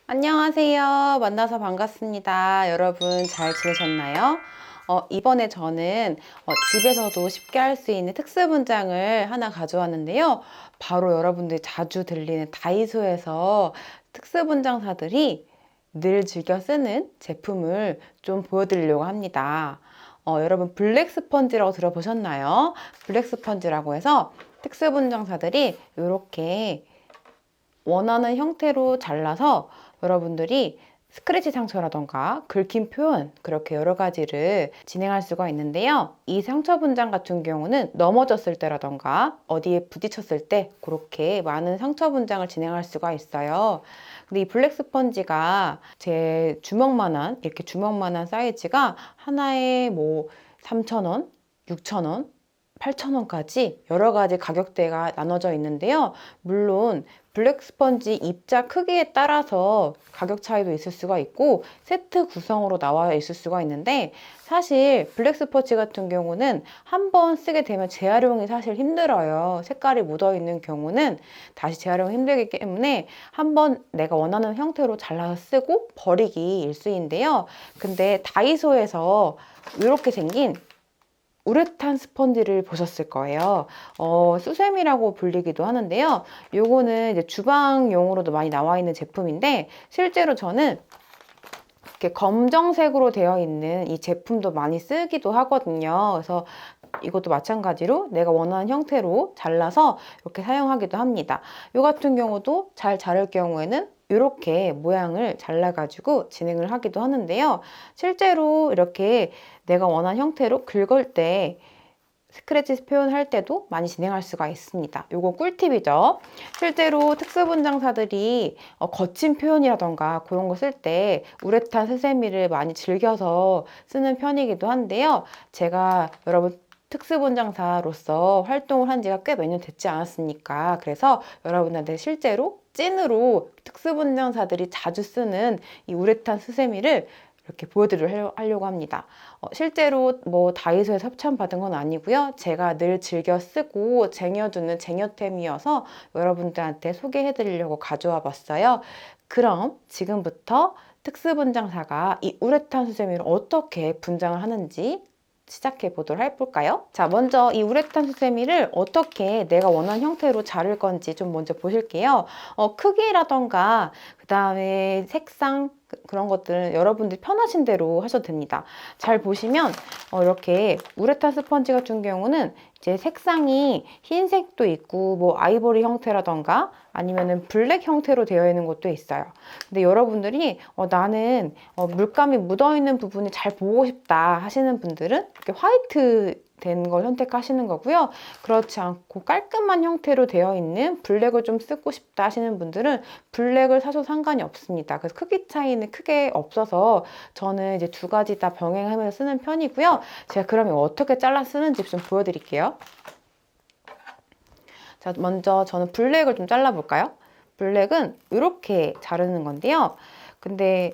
안녕하세요. 만나서 반갑습니다. 여러분 잘 지내셨나요? 이번에 저는 집에서도 쉽게 할 수 있는 특수 분장을 하나 가져왔는데요. 바로 여러분들이 자주 들리는 다이소에서 특수 분장사들이 늘 즐겨 쓰는 제품을 좀 보여드리려고 합니다. 여러분 블랙 스펀지라고 들어보셨나요? 블랙 스펀지라고 해서 특수 분장사들이 이렇게 원하는 형태로 잘라서 여러분들이 스크래치 상처라던가 긁힌 표현 그렇게 여러 가지를 진행할 수가 있는데요. 이 상처 분장 같은 경우는 넘어졌을 때라던가 어디에 부딪혔을 때 그렇게 많은 상처 분장을 진행할 수가 있어요. 근데 이 블랙 스펀지가 제 주먹만한 이렇게 주먹만한 사이즈가 하나에 뭐 3,000원, 6,000원, 8,000원까지 여러 가지 가격대가 나눠져 있는데요. 물론 블랙 스펀지 입자 크기에 따라서 가격 차이도 있을 수가 있고 세트 구성으로 나와 있을 수가 있는데 사실 블랙 스펀지 같은 경우는 한 번 쓰게 되면 재활용이 사실 힘들어요. 색깔이 묻어 있는 경우는 다시 재활용이 힘들기 때문에 한 번 내가 원하는 형태로 잘라서 쓰고 버리기 일쑤인데요. 근데 다이소에서 이렇게 생긴 우레탄 스펀지를 보셨을 거예요. 수세미라고 불리기도 하는데요. 요거는 이제 주방용으로도 많이 나와 있는 제품인데 실제로 저는 이렇게 검정색으로 되어 있는 이 제품도 많이 쓰기도 하거든요. 그래서 이것도 마찬가지로 내가 원하는 형태로 잘라서 이렇게 사용하기도 합니다. 이 같은 경우도 잘 자를 경우에는 이렇게 모양을 잘라가지고 진행을 하기도 하는데요. 실제로 이렇게 내가 원하는 형태로 긁을 때 스크래치 표현할 때도 많이 진행할 수가 있습니다. 요거 꿀팁이죠. 실제로 특수분장사들이 거친 표현이라던가 그런 거 쓸 때 우레탄 세세미를 많이 즐겨서 쓰는 편이기도 한데요. 제가 여러분 특수분장사로서 활동을 한 지가 꽤 몇 년 됐지 않았습니까? 그래서 여러분한테 실제로 찐으로 특수분장사들이 자주 쓰는 이 우레탄 수세미를 이렇게 보여드리려고 합니다. 실제로 뭐 다이소에서 협찬받은 건 아니고요. 제가 늘 즐겨 쓰고 쟁여두는 쟁여템이어서 여러분들한테 소개해드리려고 가져와 봤어요. 그럼 지금부터 특수분장사가 이 우레탄 수세미를 어떻게 분장을 하는지 시작해 보도록 해볼까요? 자, 먼저 이 우레탄 수세미를 어떻게 내가 원하는 형태로 자를 건지 좀 먼저 보실게요. 크기라던가 그 다음에 색상 그런 것들은 여러분들이 편하신 대로 하셔도 됩니다. 잘 보시면 이렇게 우레탄 스펀지 같은 경우는 이제 색상이 흰색도 있고 뭐 아이보리 형태라던가 아니면은 블랙 형태로 되어 있는 것도 있어요. 근데 여러분들이 나는 물감이 묻어 있는 부분이 잘 보고 싶다 하시는 분들은 이렇게 화이트 된 걸 선택하시는 거고요. 그렇지 않고 깔끔한 형태로 되어 있는 블랙을 좀 쓰고 싶다 하시는 분들은 블랙을 사셔도 상관이 없습니다. 그래서 크기 차이는 크게 없어서 저는 이제 두 가지 다 병행하면서 쓰는 편이고요. 제가 그러면 어떻게 잘라 쓰는지 좀 보여드릴게요. 자, 먼저 저는 블랙을 좀 잘라볼까요? 블랙은 이렇게 자르는 건데요. 근데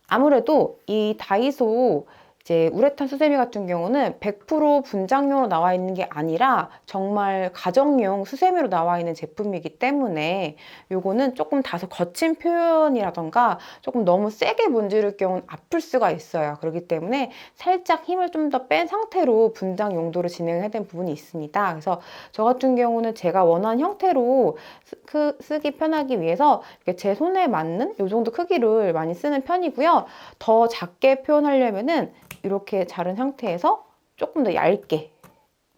아무래도 이 다이소 이제 우레탄 수세미 같은 경우는 100% 분장용으로 나와 있는 게 아니라 정말 가정용 수세미로 나와 있는 제품이기 때문에 요거는 조금 다소 거친 표현이라던가 조금 너무 세게 문지를 경우는 아플 수가 있어요. 그렇기 때문에 살짝 힘을 좀 더 뺀 상태로 분장 용도로 진행해야 되는 부분이 있습니다. 그래서 저 같은 경우는 제가 원하는 형태로 쓰기 편하기 위해서 제 손에 맞는 이 정도 크기를 많이 쓰는 편이고요. 더 작게 표현하려면은 이렇게 자른 상태에서 조금 더 얇게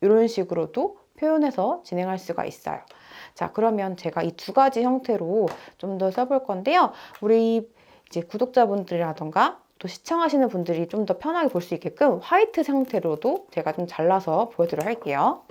이런 식으로도 표현해서 진행할 수가 있어요. 자, 그러면 제가 이 두 가지 형태로 좀 더 써볼 건데요. 우리 이제 구독자분들이라던가 또 시청하시는 분들이 좀 더 편하게 볼 수 있게끔 화이트 상태로도 제가 좀 잘라서 보여드리도록 할게요.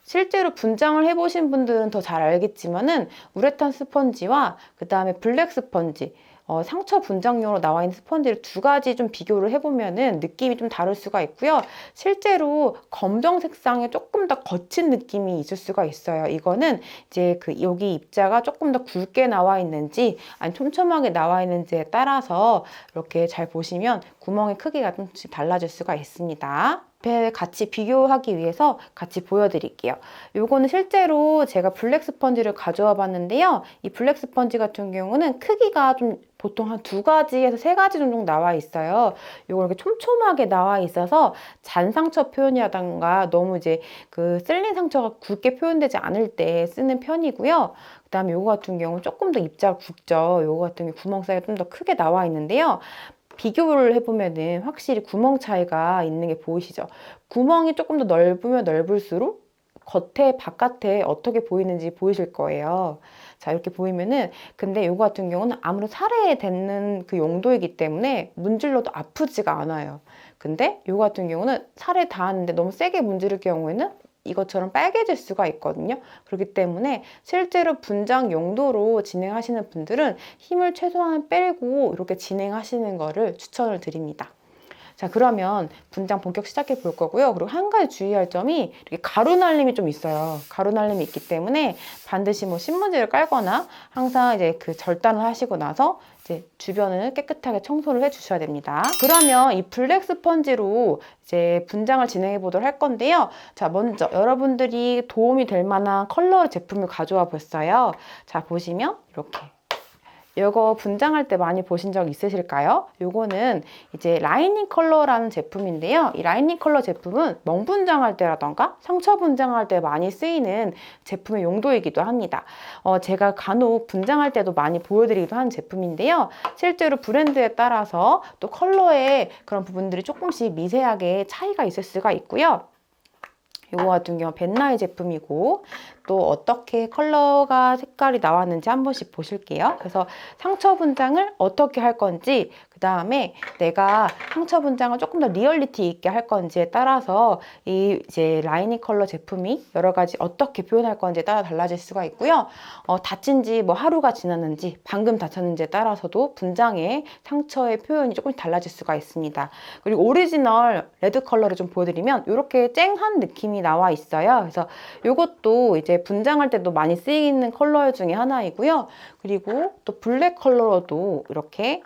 실제로 분장을 해보신 분들은 더 잘 알겠지만은 우레탄 스펀지와 그 다음에 블랙 스펀지 상처 분장용으로 나와 있는 스펀지를 두 가지 좀 비교를 해보면은 느낌이 좀 다를 수가 있고요. 실제로 검정 색상에 조금 더 거친 느낌이 있을 수가 있어요. 이거는 이제 그 여기 입자가 조금 더 굵게 나와 있는지 아니 촘촘하게 나와 있는지에 따라서 이렇게 잘 보시면 구멍의 크기가 좀 달라질 수가 있습니다. 옆에 같이 비교하기 위해서 같이 보여드릴게요. 요거는 실제로 제가 블랙 스펀지를 가져와 봤는데요. 이 블랙 스펀지 같은 경우는 크기가 좀 보통 한 2가지에서 3가지 정도 나와 있어요. 요거 이렇게 촘촘하게 나와 있어서 잔 상처 표현이라던가 너무 이제 그 쓸린 상처가 굵게 표현되지 않을 때 쓰는 편이고요. 그 다음에 요거 같은 경우는 조금 더 입자가 굵죠. 요거 같은 경우 구멍 사이가 좀 더 크게 나와 있는데요. 비교를 해보면은 확실히 구멍 차이가 있는 게 보이시죠? 구멍이 조금 더 넓으면 넓을수록 겉에 바깥에 어떻게 보이는지 보이실 거예요. 자, 이렇게 보이면은, 근데 이거 같은 경우는 아무래도 살에 닿는 그 용도이기 때문에 문질러도 아프지가 않아요. 근데 이거 같은 경우는 살에 닿았는데 너무 세게 문지를 경우에는 이것처럼 빨개질 수가 있거든요. 그렇기 때문에 실제로 분장 용도로 진행하시는 분들은 힘을 최소한 빼고 이렇게 진행하시는 거를 추천을 드립니다. 자, 그러면 분장 본격 시작해 볼 거고요. 그리고 한 가지 주의할 점이 이렇게 가루 날림이 좀 있어요. 가루 날림이 있기 때문에 반드시 뭐 신문지를 깔거나 항상 이제 그 절단을 하시고 나서 이제 주변을 깨끗하게 청소를 해 주셔야 됩니다. 그러면 이 블랙 스펀지로 이제 분장을 진행해 보도록 할 건데요. 자, 먼저 여러분들이 도움이 될 만한 컬러 제품을 가져와 봤어요. 자, 보시면 이렇게. 이거 분장할 때 많이 보신 적 있으실까요? 요거는 이제 라이닝 컬러라는 제품인데요. 이 라이닝 컬러 제품은 멍분장할 때라던가 상처 분장할 때 많이 쓰이는 제품의 용도이기도 합니다. 제가 간혹 분장할 때도 많이 보여드리기도 하는 제품인데요. 실제로 브랜드에 따라서 또 컬러의 그런 부분들이 조금씩 미세하게 차이가 있을 수가 있고요. 이거 같은 경우 벤나이 제품이고 또 어떻게 컬러가 색깔이 나왔는지 한 번씩 보실게요. 그래서 상처 분장을 어떻게 할 건지, 그 다음에 내가 상처 분장을 조금 더 리얼리티 있게 할 건지에 따라서 이 이제 라이닝 컬러 제품이 여러 가지 어떻게 표현할 건지에 따라 달라질 수가 있고요. 다친 지 뭐 하루가 지났는지 방금 다쳤는지에 따라서도 분장의 상처의 표현이 조금 달라질 수가 있습니다. 그리고 오리지널 레드 컬러를 좀 보여드리면 이렇게 쨍한 느낌이 나와 있어요. 그래서 이것도 이제 분장할 때도 많이 쓰이는 컬러 중에 하나이고요. 그리고 또 블랙 컬러로도 이렇게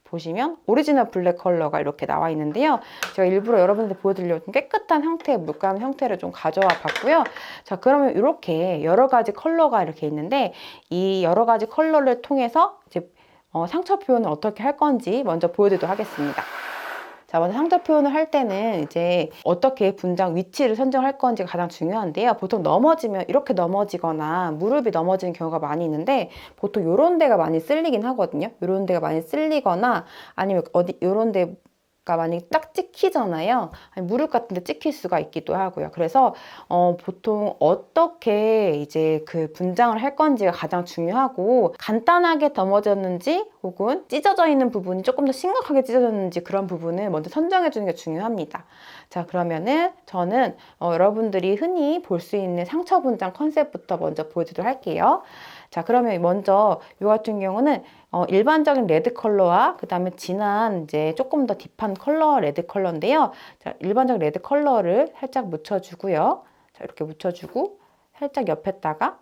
보시면 오리지널 블랙 컬러가 이렇게 나와 있는데요. 제가 일부러 여러분들 보여드리려고 좀 깨끗한 형태의 물감 형태를 좀 가져와 봤고요. 자, 그러면 이렇게 여러 가지 컬러가 이렇게 있는데 이 여러 가지 컬러를 통해서 이제 상처 표현을 어떻게 할 건지 먼저 보여드리도록 하겠습니다. 자, 먼저 상처 표현을 할 때는 이제 어떻게 분장 위치를 선정할 건지가 가장 중요한데요. 보통 넘어지면 이렇게 넘어지거나 무릎이 넘어지는 경우가 많이 있는데 보통 이런 데가 많이 쓸리긴 하거든요. 이런 데가 많이 쓸리거나 아니면 어디 이런 데 많이 딱 찍히잖아요. 아니, 무릎 같은 데 찍힐 수가 있기도 하고요. 그래서 보통 어떻게 이제 그 분장을 할 건지가 가장 중요하고 간단하게 넘어졌는지 혹은 찢어져 있는 부분이 조금 더 심각하게 찢어졌는지 그런 부분을 먼저 선정해 주는 게 중요합니다. 자, 그러면은 저는 여러분들이 흔히 볼 수 있는 상처 분장 컨셉부터 먼저 보여드리도록 할게요. 자, 그러면 먼저 이 같은 경우는 일반적인 레드 컬러와 그 다음에 진한 이제 조금 더 딥한 컬러 레드 컬러인데요. 자, 일반적인 레드 컬러를 살짝 묻혀주고요. 자, 이렇게 묻혀주고 살짝 옆에다가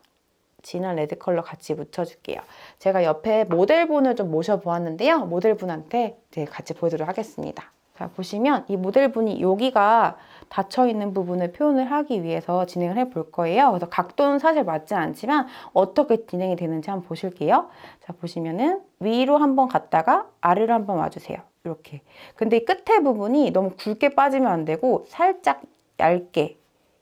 진한 레드 컬러 같이 묻혀줄게요. 제가 옆에 모델분을 좀 모셔보았는데요. 모델분한테 이제 같이 보여드리도록 하겠습니다. 자, 보시면 이 모델분이 여기가 닫혀있는 부분을 표현을 하기 위해서 진행을 해 볼 거예요. 그래서 각도는 사실 맞지 않지만 어떻게 진행이 되는지 한번 보실게요. 자, 보시면은 위로 한번 갔다가 아래로 한번 와주세요. 이렇게. 근데 이 끝에 부분이 너무 굵게 빠지면 안 되고 살짝 얇게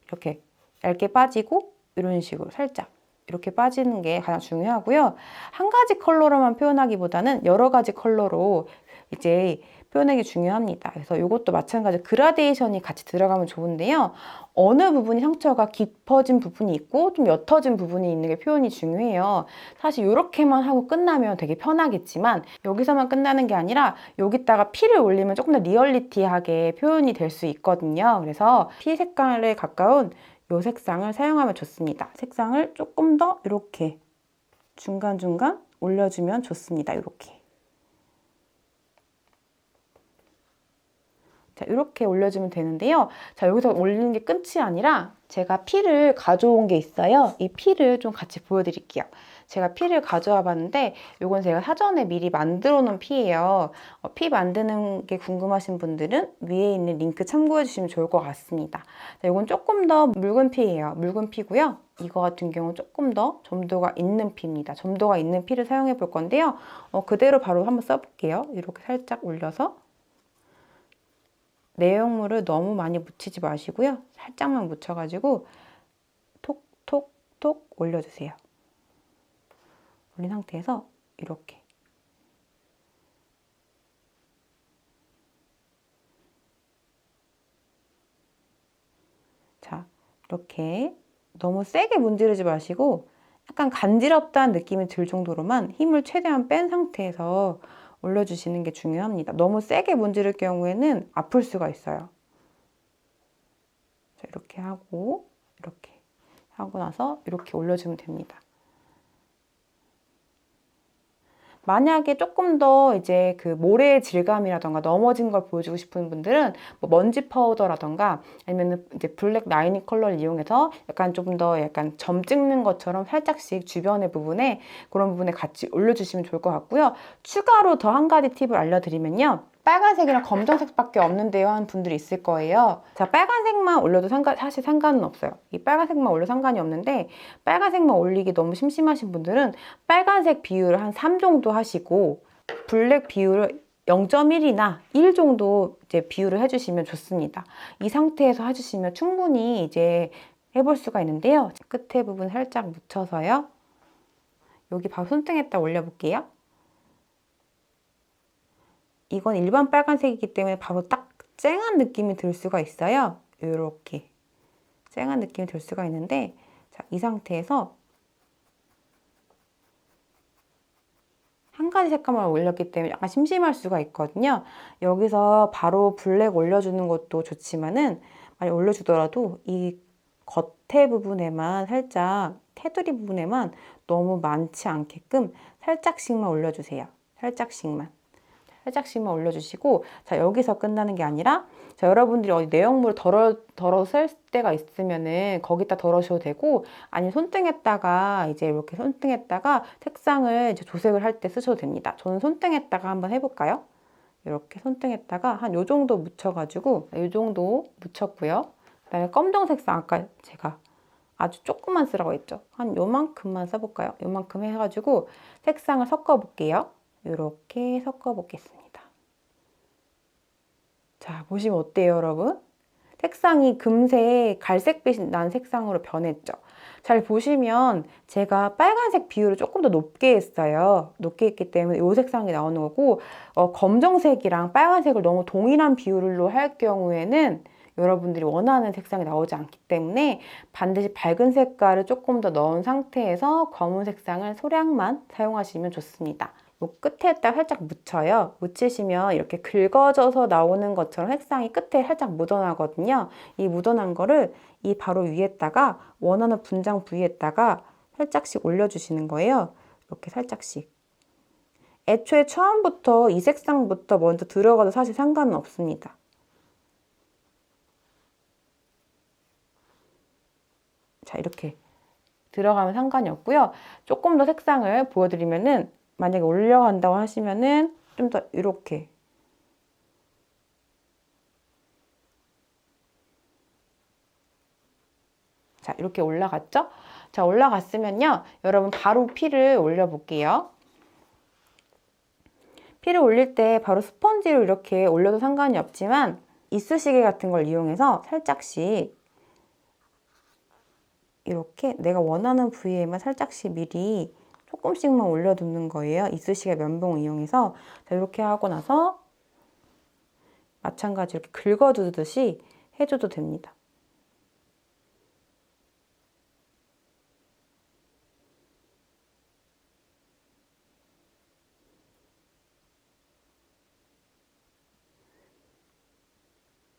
이렇게 얇게 빠지고 이런 식으로 살짝 이렇게 빠지는 게 가장 중요하고요. 한 가지 컬러로만 표현하기보다는 여러 가지 컬러로 이제 표현하기 중요합니다. 그래서 이것도 마찬가지로 그라데이션이 같이 들어가면 좋은데요. 어느 부분이 상처가 깊어진 부분이 있고 좀 옅어진 부분이 있는 게 표현이 중요해요. 사실 이렇게만 하고 끝나면 되게 편하겠지만 여기서만 끝나는 게 아니라 여기다가 피를 올리면 조금 더 리얼리티하게 표현이 될 수 있거든요. 그래서 피 색깔에 가까운 이 색상을 사용하면 좋습니다. 색상을 조금 더 이렇게 중간중간 올려주면 좋습니다. 이렇게. 자, 이렇게 올려주면 되는데요. 자, 여기서 올리는 게 끝이 아니라 제가 피를 가져온 게 있어요. 이 피를 좀 같이 보여드릴게요. 제가 피를 가져와 봤는데 이건 제가 사전에 미리 만들어 놓은 피예요. 피 만드는 게 궁금하신 분들은 위에 있는 링크 참고해 주시면 좋을 것 같습니다. 자, 이건 조금 더 묽은 피예요. 묽은 피고요. 이거 같은 경우는 조금 더 점도가 있는 피입니다. 점도가 있는 피를 사용해 볼 건데요. 그대로 바로 한번 써볼게요. 이렇게 살짝 올려서 내용물을 너무 많이 묻히지 마시고요. 살짝만 묻혀가지고 톡톡톡 올려주세요. 올린 상태에서 이렇게 자, 이렇게 너무 세게 문지르지 마시고 약간 간지럽다는 느낌이 들 정도로만 힘을 최대한 뺀 상태에서 올려주시는 게 중요합니다. 너무 세게 문지를 경우에는 아플 수가 있어요. 자, 이렇게 하고 이렇게 하고 나서 이렇게 올려주면 됩니다. 만약에 조금 더 이제 그 모래의 질감이라던가 넘어진 걸 보여주고 싶은 분들은 뭐 먼지 파우더라던가 아니면 이제 블랙 라이닝 컬러를 이용해서 약간 좀 더 약간 점 찍는 것처럼 살짝씩 주변의 부분에 그런 부분에 같이 올려주시면 좋을 것 같고요. 추가로 더 한 가지 팁을 알려드리면요. 빨간색이랑 검정색밖에 없는데요 하는 분들이 있을 거예요. 자, 빨간색만 올려도 사실 상관은 없어요. 이 빨간색만 올려도 상관이 없는데 빨간색만 올리기 너무 심심하신 분들은 빨간색 비율을 한 3 정도 하시고 블랙 비율을 0.1이나 1 정도 이제 비율을 해주시면 좋습니다. 이 상태에서 해주시면 충분히 이제 해볼 수가 있는데요. 끝에 부분 살짝 묻혀서요. 여기 바로 손등에다 올려볼게요. 이건 일반 빨간색이기 때문에 바로 딱 쨍한 느낌이 들 수가 있어요. 이렇게 쨍한 느낌이 들 수가 있는데 자, 이 상태에서 한 가지 색감을 올렸기 때문에 약간 심심할 수가 있거든요. 여기서 바로 블랙 올려주는 것도 좋지만은 많이 올려주더라도 이 겉에 부분에만 살짝 테두리 부분에만 너무 많지 않게끔 살짝씩만 올려주세요. 살짝씩만 올려주시고 자, 여기서 끝나는 게 아니라 자, 여러분들이 어디 내용물을 덜어 쓸 때가 있으면은 거기다 덜으셔도 되고 아니면 손등에다가 이제 이렇게 손등에다가 색상을 이제 조색을 할 때 쓰셔도 됩니다. 저는 손등에다가 한번 해볼까요? 이렇게 손등에다가 한 요 정도 묻혀가지고 요 정도 묻혔고요. 그다음에 검정 색상 아까 제가 아주 조금만 쓰라고 했죠. 한 요만큼만 써볼까요? 요만큼 해가지고 색상을 섞어 볼게요. 이렇게 섞어 보겠습니다. 자, 보시면 어때요, 여러분? 색상이 금세 갈색빛이 난 색상으로 변했죠. 잘 보시면 제가 빨간색 비율을 조금 더 높게 했어요. 높게 했기 때문에 이 색상이 나오는 거고 검정색이랑 빨간색을 너무 동일한 비율로 할 경우에는 여러분들이 원하는 색상이 나오지 않기 때문에 반드시 밝은 색깔을 조금 더 넣은 상태에서 검은 색상을 소량만 사용하시면 좋습니다. 요 끝에다 살짝 묻혀요. 묻히시면 이렇게 긁어져서 나오는 것처럼 색상이 끝에 살짝 묻어나거든요. 이 묻어난 거를 이 바로 위에다가 원하는 분장 부위에다가 살짝씩 올려주시는 거예요. 이렇게 살짝씩. 애초에 처음부터 이 색상부터 먼저 들어가도 사실 상관은 없습니다. 자, 이렇게 들어가면 상관이 없고요. 조금 더 색상을 보여드리면은 만약에 올려간다고 하시면은 좀 더 이렇게 자, 이렇게 올라갔죠? 자, 올라갔으면요. 여러분 바로 피를 올려볼게요. 피를 올릴 때 바로 스펀지로 이렇게 올려도 상관이 없지만 이쑤시개 같은 걸 이용해서 살짝씩 이렇게 내가 원하는 부위에만 살짝씩 미리 조금씩만 올려두는 거예요. 이쑤시개 면봉을 이용해서. 자, 이렇게 하고 나서 마찬가지로 이렇게 긁어두듯이 해줘도 됩니다.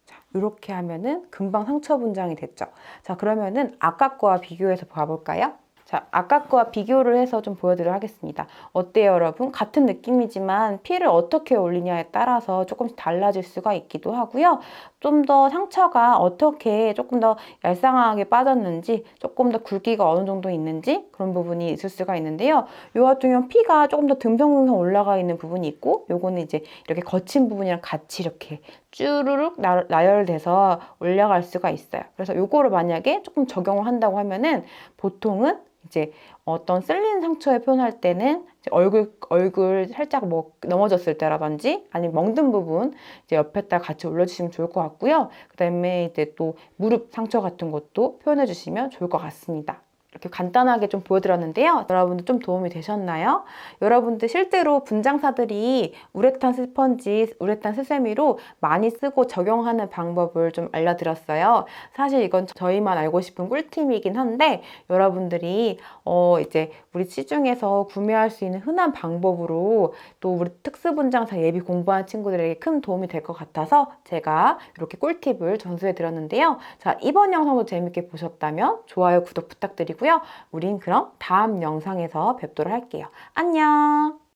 자, 이렇게 하면은 금방 상처 분장이 됐죠. 자, 그러면은 아까 거와 비교해서 봐볼까요? 자, 아까 거와 비교를 해서 좀 보여드리도록 하겠습니다. 어때요, 여러분? 같은 느낌이지만 피를 어떻게 올리냐에 따라서 조금씩 달라질 수가 있기도 하고요. 좀 더 상처가 어떻게 조금 더 얄쌍하게 빠졌는지, 조금 더 굵기가 어느 정도 있는지 그런 부분이 있을 수가 있는데요. 요 같은 경우는 피가 조금 더 듬성듬성 올라가 있는 부분이 있고, 요거는 이제 이렇게 거친 부분이랑 같이 이렇게 쭈루룩 나열돼서 올라갈 수가 있어요. 그래서 요거를 만약에 조금 적용을 한다고 하면은 보통은 이제 어떤 쓸린 상처에 표현할 때는 이제 얼굴 살짝 뭐 넘어졌을 때라든지 아니면 멍든 부분 이제 옆에다 같이 올려주시면 좋을 것 같고요. 그 다음에 이제 또 무릎 상처 같은 것도 표현해 주시면 좋을 것 같습니다. 이렇게 간단하게 좀 보여드렸는데요. 여러분들 좀 도움이 되셨나요? 여러분들 실제로 분장사들이 우레탄 스펀지, 우레탄 스세미로 많이 쓰고 적용하는 방법을 좀 알려드렸어요. 사실 이건 저희만 알고 싶은 꿀팁이긴 한데 여러분들이 이제 우리 시중에서 구매할 수 있는 흔한 방법으로 또 우리 특수분장사 예비 공부하는 친구들에게 큰 도움이 될 것 같아서 제가 이렇게 꿀팁을 전수해 드렸는데요. 자, 이번 영상도 재밌게 보셨다면 좋아요, 구독 부탁드리고요. 우린 그럼 다음 영상에서 뵙도록 할게요. 안녕!